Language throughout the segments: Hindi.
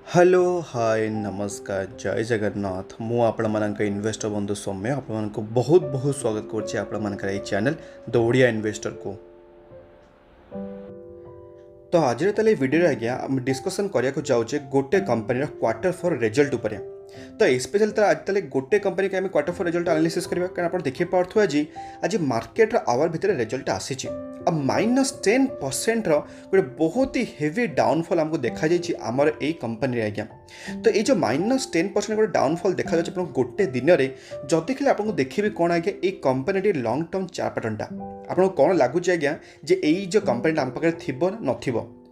हेलो हाय नमस्कार जय जगन्नाथ मु आपण मानक इन्वेस्टर बंधु सौम्य आपण बहुत बहुत स्वागत करछि आपण मानकर ए चैनल द ओडिया इन्वेस्टर को। तो आज वीडियो आज्ञा आम डिस्कसन करने जाऊे गोटे कंपनी क्वार्टर फोर रिजल्ट उपरे। तो स्पेशल आज तले गोटे कंपनी के क्वार्टर फोर रिजल्ट एनालिसिस करबा कारण आप देखि पार्थु आज मार्केट आवर भितर रिजल्ट आसी अब -10% गोटे बहुत ही हेवी डाउनफॉल हमको देखा जाइए आमर ए कंपनी आज्ञा। तो ये जो -10% गोटे डाउनफॉल देखा जाए गोटे दिन में जदि खेल आपको देखिए कौन आज्ञा ये कंपनी लॉन्ग टर्म चार्ट पैटर्नटा आपको कौन लगुच आज्ञा जे यही जो कंपनी आम पाखे थी न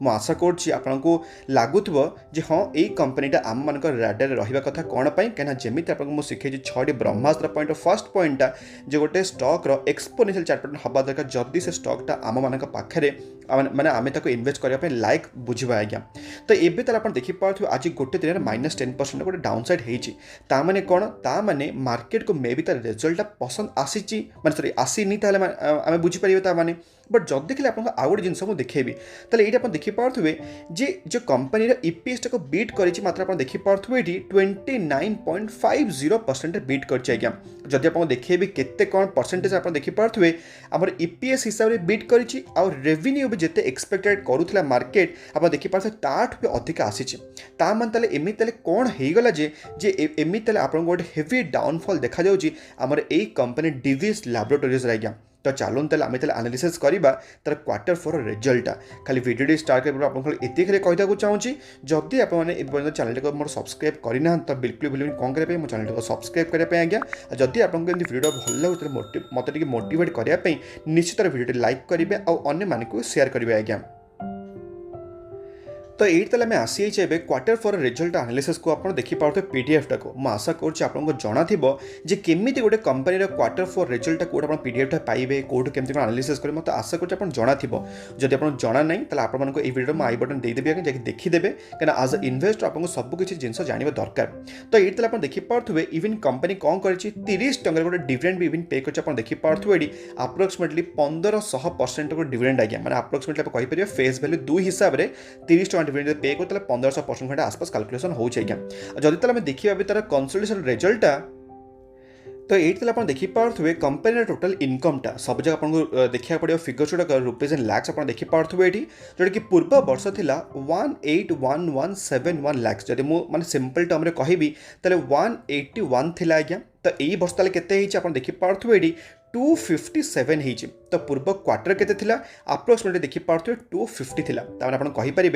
मु आशा करुँच आपको लगुव जे हाँ यही कंपनीटा आम मान राडार रहा कथा कौन पाई कहीं जमी आपको शिखे 6टी ब्रह्मास्त्र पॉइंट फर्स्ट पॉइंटा जो गोटे स्टॉक एक्सपोनेंशियल चार्ट पैटर्न हवा दरकार जदि से स्टॉकटा आम मान पाखे माने आम इन्वेस्ट करने लायक बुझा आज्ञा। तो एबे तार आप देखिपे आज गोटे दिन में -10% गोटे डाउन साइड होता माने कौन ताने मार्केट को मे भी तार रिजल्ट पसंद आसी माने सॉरी आसीनी आम बुझीपर माने बट जब देखिए आपको आउ गोटे जिन देखेबी ताले ये आप देखिपे जे जो कंपनी ईपीएस को बीट कर मात्र आप देखिपे ये 29.50% बीट कर जदि आप देखेबी केते कौन परसेंटेज आप देखिपे आम ईपीएस हिसाब से बीट कर रेवेन्यू भी जिते एक्सपेक्टेड करूला मार्केट आप देखिपे ताठ भी अधिक आसी माने एमती कौन होगला जे एमती आप गोटे हेवी डाउनफॉल देखा जाऊँगी आमर ए कंपनी डिविस लैबोरेटरीज आज्ञा। तो चलो आम एनालिसिस करवा तार क्वार्टर फोर रिजल्टा खाली वीडियो स्टार्ट कर ये खाली कहता चाहिए जदि आपने चैनल को मोर सब्सक्राइब करना तो बिल्कुल भूल कौन करेंगे मो चैनल को सब्सक्राइब करने आज्ञा। जदि आपको वीडियो भल लगे मत मोटिवेट करने निश्चित वीडियो लाइक करेंगे और अन्य मानक शेयर करेंगे आज्ञा। तो ये तले आम आसी ए क्वार्टर फोर रिजल्ट एनालिसिस को आप देखिपे पीडीएफ को मुझे आशा करूँ जना जे केमी गोटे company quarter four result Kaut आप पीडीएफ पाइबे कौट केमती एनालिसिस करेंगे मत आशा करूँ जना जब आप जना ना तो आपको ये वीडियो आई बटन देदेवी आगे जाकि देखीदे कहीं आज इन्वेस्टर आपको सबकि जिन जानवा दरकार। तो ये तले आप देखिपे इवन कंपनी कौन कर 30 टंका गोटे डिविडेंड भी इवन पे कर देखिपे ये अप्रोक्सीमेटली 1500% गोटे डिविडेंड आज्ञा माने अप्रोक्सीमेटली आप कहीपर फेस वैल्यू 2 हिसाब से 30 टंका डिविडेंड पे को 1500% खंडे आसपास कैलकुलेशन हो जदि आम देखा तार कंसोलिडेशन रिजल्टा। तो ये आप देखिपे कंपनी टोटल इनकमटा सब जगह आपको देखा पड़ो फिगर्स गुड़ाक रुपीज इन लैक्स आप देखिपे ये जोटा कि पूर्व वर्ष था 181171 लैक्स जब मुझे सिंपल टर्म कहि 181 थी आज्ञा। तो यही वर्ष ताले केते आप देखिपे ये 257 होती तो पूर्व क्वार्टर के अप्रोक्सीमेटली देखिपे 250 था आप कहींपर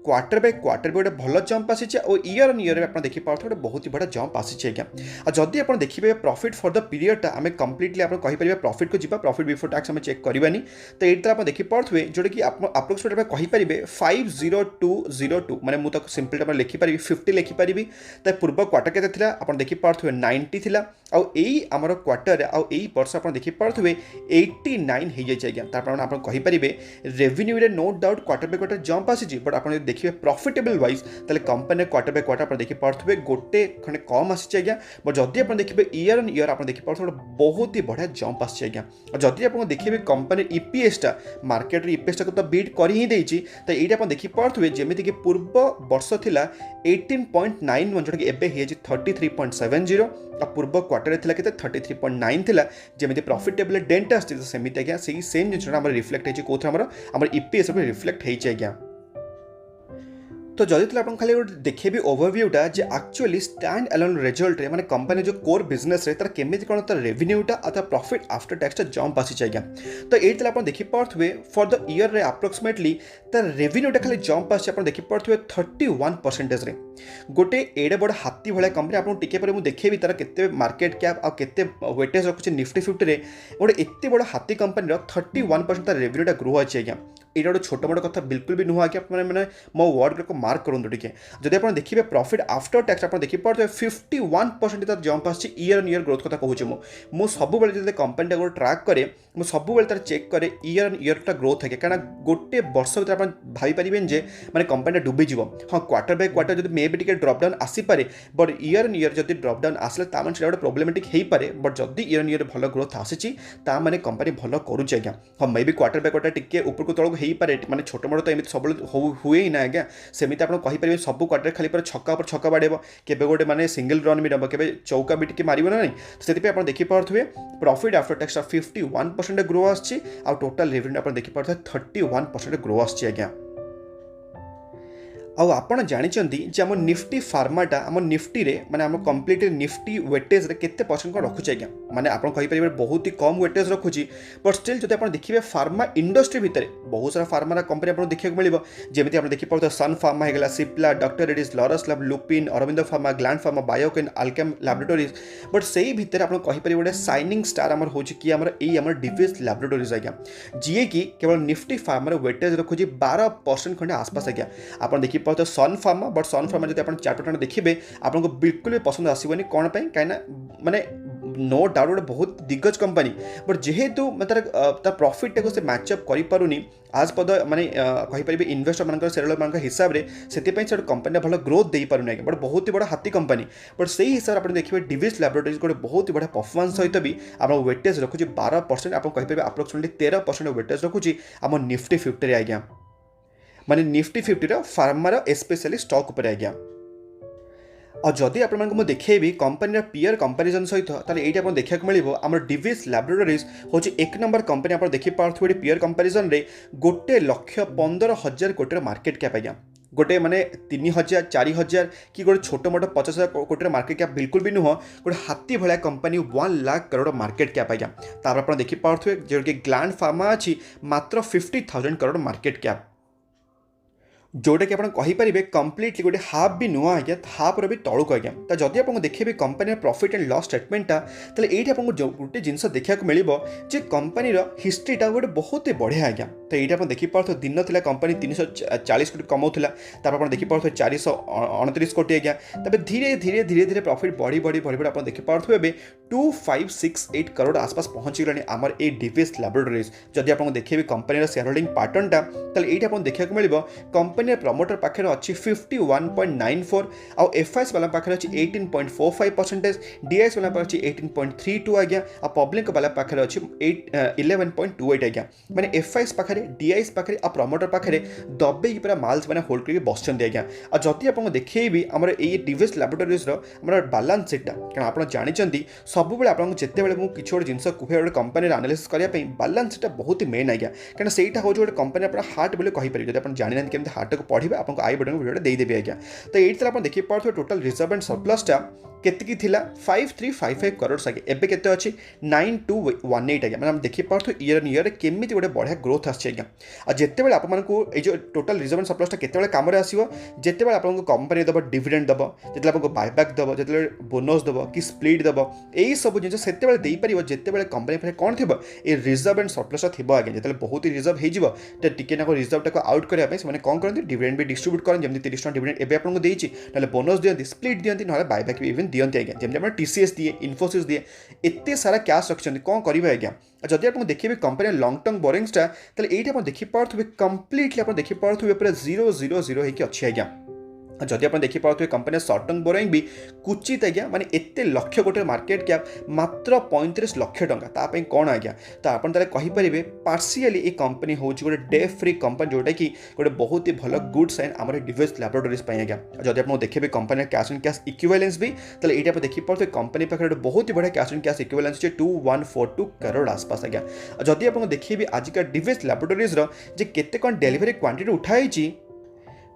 क्वार्टर बाय क्वार्टर भी गोटे भल जंप आसी और ईयर ऑन ईयर आप देखिपे गोटे बहुत ही बड़ा जंप आसी आज्ञा। और जदि आप देखिए प्रॉफिट फॉर द पीरियडटा आम कम्प्लीटली आप कहींपर प्रॉफिट को जीवा प्रॉफिट बिफोर टैक्स आम चेक करवानी। तो ये आप देखिपे जोटा कि अप्रोक्सीमेटली आप कहींपर 50202 माने मुझे सिंपल आप लिखिपारि 50 लिखिपारि तो पूर्व क्वार्टर के आप देखिपे 90 था और यही आमर क्वार्टर आउ यही वर्ष आप देखिपे 89 हो जाए आज्ञा। आप कहींपर रेवेन्यू रे no doubt quarter by quarter jump आसी बट आप देखिए प्रॉफिटेबल वाइज ताले कंपनी क्वार्टर बाय क्वार्टर आप देखिपे गोटे खंडे कम आसी आज्ञा। बट जदि आप देखिए ईयर ऑन ईयर आप देखिपे बहुत ही बढ़िया जंप आसी आज्ञा। और जदि आप देखिए कंपनी ईपीएसटा मार्केट ईपीएसटा को तो बीट कर ही देछि तो ये आप देखिपे जमीती कि पूर्व वर्ष था 18.91 जोटा कि एबे 33.70 और पूर्व क्वार्टर था के 33.9 था जमी प्रॉफिटेबल डेंट आमती आज्ञा से सेम जिन रिफ्लेक्ट होमर ईपीएस रिफ्लेक्ट होज्ञा। तो जदि आप खाली देखे भी ओवरव्यूटा जे एक्चुअली स्टैंड अलोन रिजल्ट रे माने कंपनी जो कोर बिजनेस रे तार केमिति कोन तार रेवेन्यूटा अथवा प्रॉफिट आफ्टर टैक्स जंप आसी आज्ञा। तो ये आप देखिपे फॉर द ईयर रे अप्रोक्सीमेटली तार रेवेन्यूटा खाली जंप आसी आप देखिपे 31% रे गोटे एडे बड़ हाथी भाया कंपनी आपको टिके पर देखेबी तार केते मार्केट कैप आ केते वेटेज रखुचे निफ्टी 50 रे गोटे एते बड़ हाथी कंपनी 31% तार रेवेन्यूटा ग्रो अछि आज्ञा। यहाँ गोटे छोट मोट कथा बिल्कुल भी नुह आज्ञा मैंने मो वर्ड को मार्क करूँ टे जब आप देखिए प्रॉफिट आफ्टर टैक्स आप देखिए 51% तार जंप आसी ईयर ऑन ईयर ग्रोथ कथा कहूँ मु सब जो कंपनी को ट्रैक करे मुझे सब तार चेक करे ईयर ऑन ईयर ग्रोथ है क्या गोटे वर्ष भर आप भाईपारे जे मैंने कंपनी डुबीज हाँ क्वार्टर बाय क्वार्टर जो मे भी ड्रप डाउन आसीपे बट ईयर ऑन ईयर जब ड्रप डाउन आसले गोटे प्रोब्लेमेटिक हो पाए बट जदि ईयर ऑन ईयर भल ग्रोथ आसी कंपनी भल करुचे आज्ञा। हाँ मे भी क्वार्टर बाय क्वार्टर टिके ऊपर को तौक हो पारे माने छोट मोट तो एमती सब हुए ही ना आज्ञा सेमती आप कहींपारे सब क्वार्टर खाली पर छक्का पर छक्का बाड़ेब केबे गोटे माने सिंगल रन भी नब केबे चौका भी टिके मारिब ना नहीं से आप देखिपे प्रॉफिट आफ्टर टैक्स 51% ग्रो आछि आ टोटल रेवेन्यू आप देखिपे 31% ग्रो आछि आज्ञा आउ आपण जानिचंती जे आम निफ्टी फार्माटा आम निफ्टी रे माने आम कंप्लीट निफ्टी वेटेज रे केते परसेंट कोन रखुछ आज्ञा माने आपण कहि परिबे बहुत ही कम वेटेज रखुची बट स्टिल जदि आपण देखिबे फार्मा इंडस्ट्री भितरे बहुत सारा फार्मा कंपनी आपण देखिया मिलिबो जेमिति आपण देखि पड़तो सन फार्मा हेगला सिप्ला डॉक्टर रेड्डीज लॉरस लैब लुपिन अरविंद फार्मा ग्लैंड फार्मा बायोकेन अल्केम लैबोरेटरीज बट सेही भितरे आपण कहि परिबे शाइनिंग स्टार हमर होची कि हमर एई हमर डिफेंस लैबोरेटरीज आज्ञा जीए की केवल निफ्टी फार्मा रे वेटेज रखुची 12% खंडे आसपास आज्ञा आपण देखि तो सन फार्मा बट सन फार्मा जब आप चार्ट पैटर्न देखिए आपको बिल्कुल भी पसंद आसबनी कौन कहीं माने नो डाउट गोटे बहुत दिग्गज कंपनी बट जेहेतु तार प्रॉफिट को से मैचअप करें आज पद माने कहींपर इन्वेस्टर मान शेयर मान हिसाब से कंपनी भल ग्रोथ दे पार बट बहुत ही बड़ा हाथी कंपनी बट से हिसाब से आप देखिए डिविस लैबोरेटरीज गोटे बहुत ही बड़ा परफॉर्मेंस सहित भी आप वेटेज रखुच्छी 12% आप कहींपर अप्रोक्सीमेटली 13% वेटेज रखुच्छी आम निफ्टी 50 आज्ञा माने निफ्टी 50 फार्मार स्पेशली स्टॉक उपर आज्ञा और जदि आपको देखी कंपनी पीयर कंपेरिजन सहित ताले ये आप देखा मिले आम डिविस लैबोरेटरीज हूँ 1 नंबर कंपनी आप देखिपे पीयर कंपेरिजन रे 1,15,000 कोटी मार्केट कैप आज्ञा गोटे माने 3,000 4,000 कि गोटे छोट मोट 50,000 कोटी मार्केट कैप बिल्कुल भी नुह गोटे हाथी भाया company 1 lakh crore market cap आज्ञा तार आप देखिपे जो कि ग्लैंड फार्मा अच्छी मात्र 50,000 करोड़ मार्केट कैप जोटा कि आप कहींपारे कम्प्लीटली गोटे हाफ भी नुआ आज्ञा हाफ भी तौक आज्ञा तो जदि आप देखिए कंपनी प्रॉफिट एंड लॉस स्टेटमेंटा तो ये आपको गोटे जिनस देखा मिले जे कंपनी हिस्ट्रीटा गोटे बहुत ही बढ़िया आज्ञा तो ये आप देखिपे दिन था कंपनी 340 कोटी कमाऊला आप देखिपे 429 कोटी आज्ञा तब धीरे धीरे धीरे धीरे प्रॉफिट बढ़ी बढ़ी बढ़ी बढ़ी आप देखिपे 2568 करोड़ आसपास पहुँची गलानी आमर ए डिविस लैबोरेटरीज जदि आप देखिए कंपनी शेयर होल्डिंग पैटर्नटा तो ये आप देखा मिले कंपनी प्रमोटर पाखे अच्छी 51.94 आउ एफआईएस वाला पाखे अच्छी 18.45% डीआईएस वाला अच्छी 18.32 आज्ञा आ पब्लिक वाला पाखे अच्छी 11.28 आज्ञा माने एफआईएस पाखे डीआईएस पाखे आ प्रमोटर पाखे दबे पूरा माल्स मैंने होल्ड करके बसचंदी आज्ञा आ जदि आपको देखिए आमर ये डिविस लैबोरेटरीज आमर बैलेंस शीटा कारण आप जानते सब बेले आपको जिते बड़े मुझे किसी गोटे जिन कहे गोटे कंपनी एनालिसिस करने बैलेंस शीटा बहुत ही मेन आज्ञा कारण सहीटा हूँ गोटे कंपनी आप हार्ट बोले कहींपर जब आप जानी केमती हार्ट को पढ़े आपको आई बटन वीडियो देदेवी आज्ञा तो ये आप देखिए टोटल रिजर्व एंड सरप्लसटा केतकी थिला 5355 करोड़ आगे एबे केते अछि 9218 आज्ञा मैंने देखिए ईयर ऑन ईयर केमिति गोटे बढ़िया ग्रोथ आछि आज्ञा आ जेते बेले आपण मानकू ए जो टोटल रिजर्व एंड सरप्लसटा केते बेले काम रे आसीबो जेते बेले आपन कंपनी दबो डिविडेंड दबो जेते आपन बायबैक दबो जेते बोनस दबो कि स्प्लिट दबो एई सब जिंस सेते बेले देई परिबो जेते बेले कंपनी पर कोन थिबो ए रिजर्व एंड सरप्लसटा थिबो आज्ञा जेते बहुत ही रिजर्व हे जिवो त टिके ना रिजर्व टा को आउट करया पे माने कोन करन डिविडेंड भी डिस्ट्रीब्यूट करन जेमति 30 डिविडेंड एबे आपन को देइछि नाले बोनस दियंती स्प्लिट दियंती नाले बायबैक भी इवन दियंती आज्ञा जेमति आपण टीसीएस दिए इन्फोसिस दिए एते सारा कैश रखछन कोन करिवे आज्ञा जदि आप देखिए कंपनी लॉन्ग टर्म बोरिंग्सटा ताले एठी आप देखि पारथुबे कंप्लीटली आप देखि पारथुबे पूरा 000 हेकि अछि आज्ञा जदि आप देखिए कंपनी सर्ट टर्म बोरिंग भी कुचित आज्ञा माने एते लक्ष कोटी मार्केट कैप मात्र 35 लाख टंका तापई कौन आज्ञा तो आप कहींपारे पार्शियली ये कंपनी हूँ गोटे डे फ्री कंपनी जोटा कि गोटे बहुत ही भल गुड साइन आम डिविस लैबोरेटरीज आज्ञा जदि आप देखिए company cash and cash equivalence भी तो ये आप देखिए कंपनी पाखे बहुत ही बढ़िया cash and cash equivalence 2142 crore आसपास आज्ञा जदि आप देखिए आजिका डिविस लैबोरेटरीज केते कौन डेलीवरी क्वांटिटी उठाई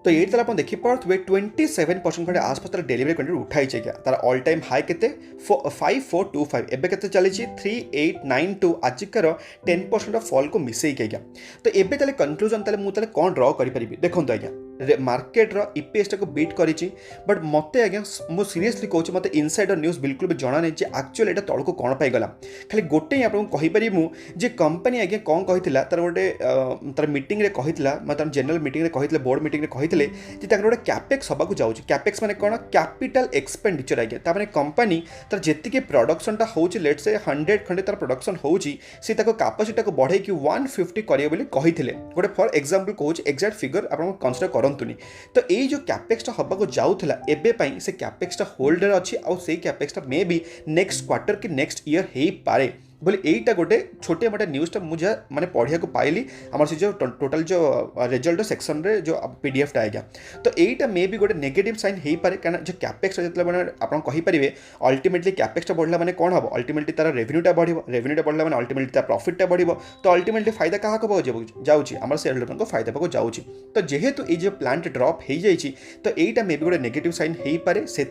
तो ये आप देखिपे 27% खंडे आसपास तार डेलीवरी क्वांटिटी उठाई आज्ञा तार ऑल टाइम हाई केते 5425 एबे केते चली 3892 आजिकार 10% फॉल को मिसई आज्ञा तो एबे ताले कंक्लूजन ताले मु ताले कोन ड्रॉ करि परिबि देखंतु आज्ञा मार्केट रो ईपीएस को बीट करिछि बट मते आज्ञा मु सीरियसली कहूछि मते इनसाइडर न्यूज बिल्कुल भी जणा नै जे एक्चुअल एटा तळ को कोन पाई गला खाली गोटे ही आपन कहि परिबि मु जे कंपनी आज्ञा कोन कहितला तार गोटे तार मीटिंग रे कहितला मतलब जनरल मीटिंग रे कहितले बोर्ड मीटिंग रे कहितले जे ताकर गोटे कैपेक्स हबा को जाउछि कैपेक्स माने कोन कैपिटल एक्सपेंडिचर आज्ञा ता माने कंपनी तार जेतिके प्रोडक्शनटा होउछि लेट्स से 100 खंडे तार प्रोडक्शन होउछि से ताको कैपेसिटी को बढ़ाई कि 150 करियो बोली कहितले गोटे फॉर एग्जांपल कहूछि एग्जैक्ट फिगर आपन कंसीडर करंतुनी तो ये जो कैपेक्सटा हबा को जाउथला एबे पई से कैपेक्सटा होल्डर अछि और से कैपेक्सटा मे बी नेक्स्ट क्वार्टर कि नेक्स्ट ईयर हे पारे बोले यहीटा गोटे छोटे मोटे न्यूज़टा मुझे माने पढ़िया को पाइली आम से जो टोटाल जो रिजल्ट सेक्शन रे जो पीडीएफटा आज्ञा तो यहीटा मे भी गोटे नेगेटिव साइन हो पाए कहीं जो कैपेक्स जो मैंने आप कहींपारे अल्टीमेटली कैपेक्सटा बढ़ला मैंने कौन हम अल्टीमेटली तार रेवेन्यूटा रेवेन्यूटा बढ़ला मैंने अल्टीमेटली तार प्रॉफिटटा बढ़ तो अल्टीमेटली फायदा क्या जाऊँगी आम शेयर होल्डर को फायदा पाक जाऊँगी तो जेहेतु ये प्लांट ड्रप हो जाए तो यहीटा मे भी गोटे नेगेटिव साइन हो पाए से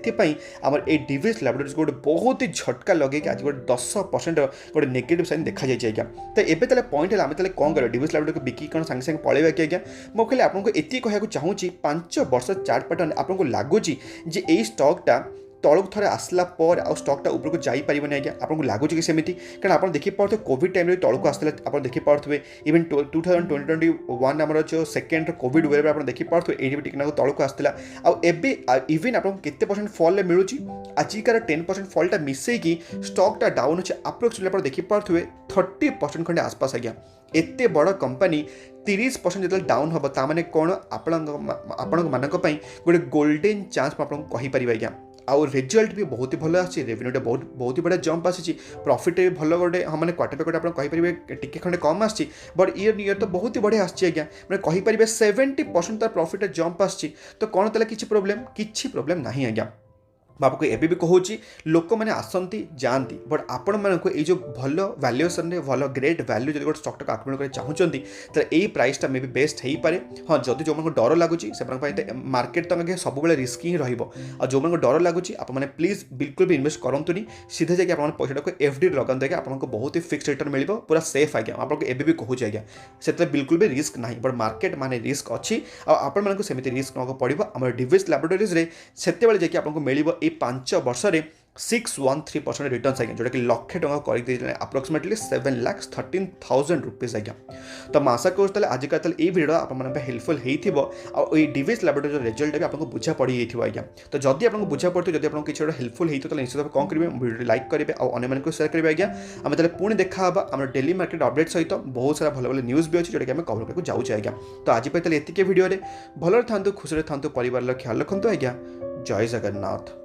आमर ए डिविस लैबोरेटरीज गोटे बहुत ही झटका लगे आज गोटे 10% गोटे नेगेटिव साइन देखा जाए आज्ञा तो एबे तले पॉइंट है आम तले कौन कर डिविस लैबोरेटरी को बिकी कौन सांगे सांगे पलैबा कि आज्ञा मो खाली आपको एति कहूँ चाहूँगी 5 वर्ष चार्ट पैटर्न आपको लगुच जे यही स्टॉकटा तौक थे आसला आ स्टॉकटा ऊपर को जापरनि आज्ञा आपको लगुच कि सेमती कारण आप देखिपे कोविड टाइम तौक आसला आप देखिपे इवन 2021 आम जो सेकेंड कोविड वेव आप देखिपे ये टिकना तौक आसला इवन आपको केते परसेंट फॉल मिलूँ आजिकार 10% फॉलटा मिसेकी स्टॉकटा डाउन अच्छे अप्रोक्सीमेटली आप देखिपे 30% खंडे आसपास आज्ञा एते बड़ कंपनी 30% जो डाउन हम ताने कौन आपण मानक गोटे गोल्डेन चान्स आपको कहीपर आज्ञा आउ रिजल्ट भी बहुत ही भल आसी रेवेन्यूटा बहुत ही बड़ा जंप आसी प्रॉफिट भी भल गोटे हाँ मैंने क्वार्टर पे आप कहींपारे टिके खंडे कम आसी बट ईयर तो बहुत ही बढ़िया आसी आज्ञा मैंने कहींपारे 70% तार प्रॉफिट जंप आसी तो कौन ताला किसी प्रोब्लेम ना आज्ञा आपको एबी भी कहूँ लोक मैंने आसती जाती बट आपण मानक जो भल वैल्यूएसन भल ग्रेट वैल्यू जो गोटे स्टॉक को आक्रमण कर चाहूँगी तो यही प्राइसटा मे भी बेस्ट हो पाए हाँ जदि जो डर लगुच से मार्केट तो आगे सब रिस्क ही जो डर लगुच आपने प्लीज बिल्कुल भी इन्वेस्ट करूँनी सीधे जाकि आप पैसा को एफडी लगाते आगे आपको बहुत ही फिक्स रिटर्न मिल पूरा सेफ आज्ञा आपको एबी भी कहूँ आज्ञा से बिल्कुल भी रिस्क ना बट मार्केट माने रिस्क अच्छी आपको सेमती रिस्क ना पड़ो आम डिविस लैबोरेटरीज से जाकि आपको मिले 5 वर्ष 613% रिटर्न आज्ञा जोटा कि लक्षे टଙ୍କା कर अप्रोक्सीमेटली 7,13,000 रुपीज आज्ञा तो आशा करूँ आज का ये भिडियो आप हेल्पफुल हो डिविस लैबोरेटरी रिजल्ट भी आपको बुझा पड़ जाइए आज्ञा तो जदि आपको बुझा पड़े जब आपको किसी हेल्पफुल हो निश्चित भाव कौन करेंगे भिडियो लाइक करेंगे और अन्य शेयर करेंगे आज्ञा आम तेल पुणी देखा आम डेली मार्केट अपडेट सहित बहुत सारा भल भल न्यूज भी अच्छी जोटा कि आम कवर करके जाऊँ आज्ञा तो आज ये भिडियो भल था खुशी था परिवार ख्याल रखु आज्ञा जय जगन्नाथ।